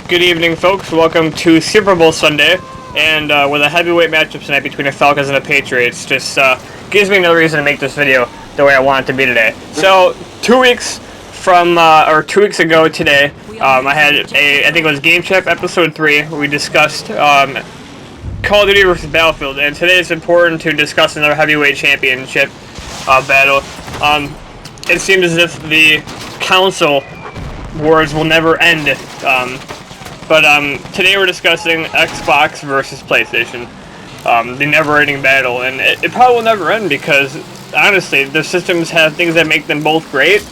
Good evening, folks. Welcome to Super Bowl Sunday, and with a heavyweight matchup tonight between the Falcons and the Patriots, just gives me another reason to make this video the way I want it to be today. So, 2 weeks from, or 2 weeks ago today, I had I think it was Game Chat episode 3, where we discussed Call of Duty versus Battlefield, and today it's important to discuss another heavyweight championship battle. It seems as if the console wars will never end. But today we're discussing Xbox versus PlayStation, the never-ending battle, and it probably will never end because honestly, the systems have things that make them both great.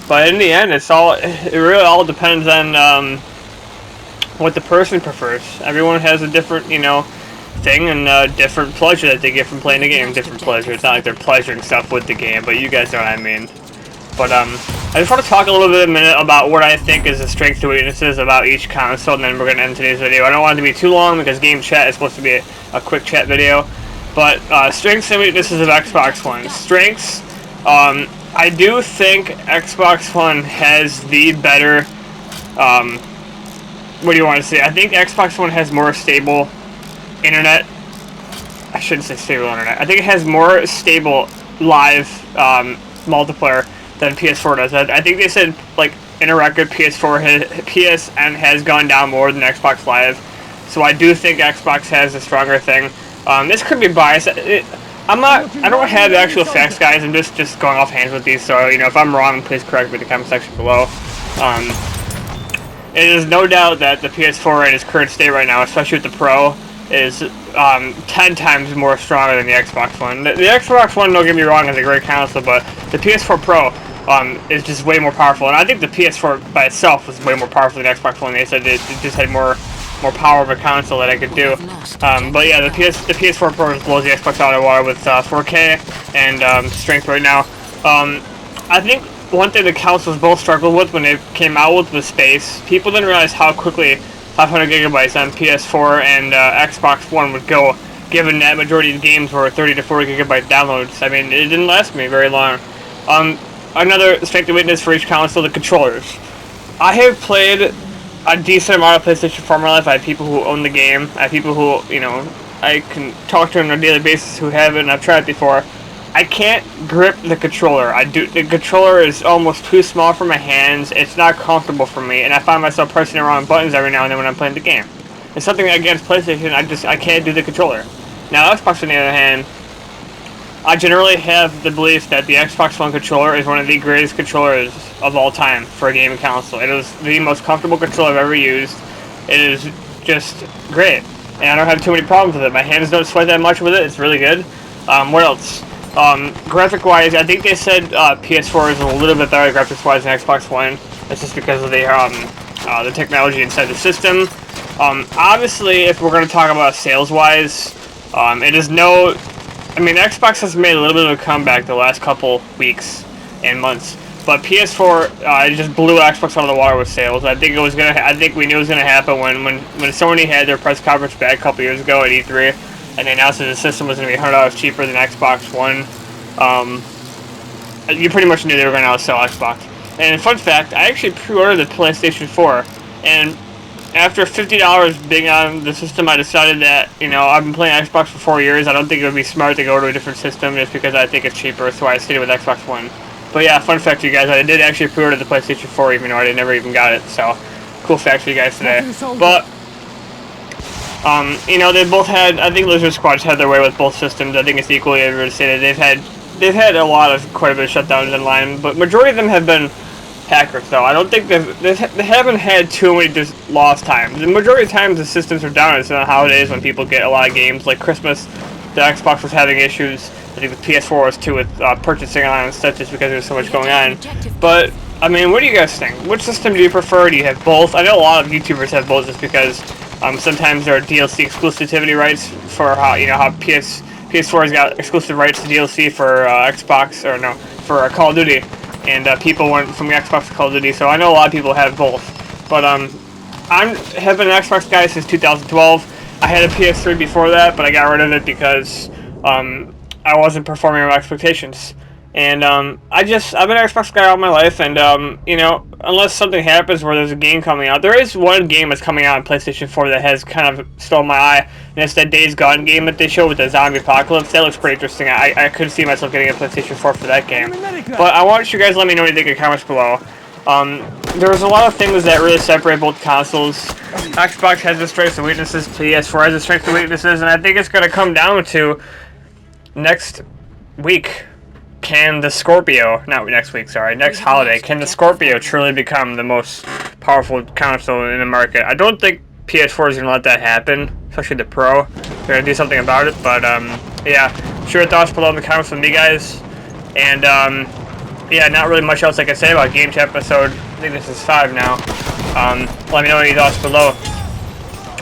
But in the end, it really all depends on what the person prefers. Everyone has a different, thing and different pleasure that they get from playing the game. Different pleasure. It's not like they're pleasuring stuff with the game, but you guys know what I mean. But I just want to talk a little bit a minute about what I think is the strengths and weaknesses about each console, and then we're going to end today's video. I don't want it to be too long because Game Chat is supposed to be a quick chat video. But strengths and weaknesses of Xbox One. Strengths, I do think Xbox One has the better, what do you want to say? I think Xbox One has more stable internet. I shouldn't say stable internet. I think it has more stable live multiplayer than PS4 does. I think they said, like, in a record, PSN has gone down more than Xbox Live. So I do think Xbox has a stronger thing. This could be biased. I don't have the actual facts, guys. I'm just going off hands with these. So, if I'm wrong, please correct me in the comment section below. It is no doubt that the PS4 in its current state right now, especially with the Pro, is 10 times more stronger than the Xbox One. The Xbox One, don't get me wrong, is a great console, but the PS4 Pro is just way more powerful. And I think the PS4 by itself was way more powerful than the Xbox One. They said it just had more power of a console that I could do. But yeah, the PS4 Pro just blows the Xbox out of the water with 4K and strength right now. I think one thing the consoles both struggled with when they came out with was space. People didn't realize how quickly 500 gigabytes on PS4 and Xbox One would go, given that majority of the games were 30 to 40 gigabyte downloads. I mean, it didn't last me very long. Another strength and weakness for each console, the controllers. I have played a decent amount of PlayStation 4 in my life. I have people who own the game. I have people who, I can talk to on a daily basis who have it, and I've tried it before. I can't grip the controller. The controller is almost too small for my hands. It's not comfortable for me, and I find myself pressing the wrong buttons every now and then when I'm playing the game. It's something against PlayStation. I can't do the controller. Now, Xbox on the other hand, I generally have the belief that the Xbox One controller is one of the greatest controllers of all time for a gaming console. It is the most comfortable controller I've ever used. It is just great, and I don't have too many problems with it. My hands don't sweat that much with it. It's really good. What else? Graphic-wise, I think they said PS4 is a little bit better graphics-wise than Xbox One. That's just because of the technology inside the system. Obviously, if we're going to talk about sales-wise, it is no... I mean, Xbox has made a little bit of a comeback the last couple weeks and months, but PS4 it just blew Xbox out of the water with sales. I think we knew it was gonna happen when Sony had their press conference back a couple years ago at E3, and they announced that the system was gonna be $100 cheaper than Xbox One. You pretty much knew they were gonna outsell Xbox. And fun fact, I actually pre-ordered the PlayStation 4, and after $50 being on the system, I decided that, I've been playing Xbox for 4 years. I don't think it would be smart to go to a different system just because I think it's cheaper, so I stayed with Xbox One. But yeah, fun fact for you guys, I did actually pre-order the PlayStation 4 even though I never even got it, so cool fact for you guys today. But, they both had, I think Lizard Squad's had their way with both systems. I think it's equally fair to say that they've had quite a bit of shutdowns in line, but majority of them have been hackers, though. I don't think they haven't had too many just lost times. The majority of times the systems are down. It's on the holidays when people get a lot of games, like Christmas. The Xbox was having issues. I think the PS4 was too with purchasing online and stuff just because there's so much going on. But I mean, what do you guys think? Which system do you prefer? Do you have both? I know a lot of YouTubers have both just because sometimes there are DLC exclusivity rights for how PS4 has got exclusive rights to DLC for for Call of Duty. And people went from the Xbox to Call of Duty, so I know a lot of people have both. But I have been an Xbox guy since 2012. I had a PS3 before that, but I got rid of it because I wasn't performing my expectations. And I've been an Xbox guy all my life, and you know, unless something happens where there's a game coming out, there is one game that's coming out on PlayStation 4 that has kind of stolen my eye, and it's that Days Gone game that they showed with the zombie apocalypse. That looks pretty interesting. I could see myself getting a PlayStation 4 for that game. But I want you guys to let me know what you think in the comments below. There's a lot of things that really separate both consoles. Xbox has its strengths and weaknesses, PS4 has its strengths and weaknesses, and I think it's going to come down to next week. Can the Scorpio, not next week, sorry, next holiday, can the Scorpio truly become the most powerful console in the market? I don't think PS4 is going to let that happen, especially the Pro. They're going to do something about it, but yeah, share your thoughts below in the comments with me, guys. And yeah, not really much else I can say about Game Chat episode. I think this is 5 now. Let me know any thoughts below.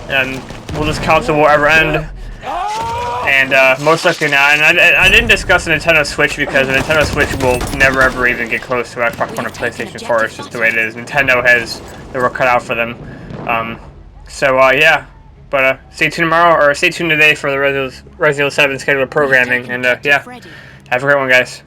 And will this console will ever end? And most likely not. And I didn't discuss the Nintendo Switch because the Nintendo Switch will never ever even get close to Xbox One or PlayStation 4. It's just the way it is. Nintendo has the work cut out for them. Yeah. But stay tuned tomorrow, or stay tuned today for the Resident Evil 7 scheduled programming. And yeah, have a great one, guys.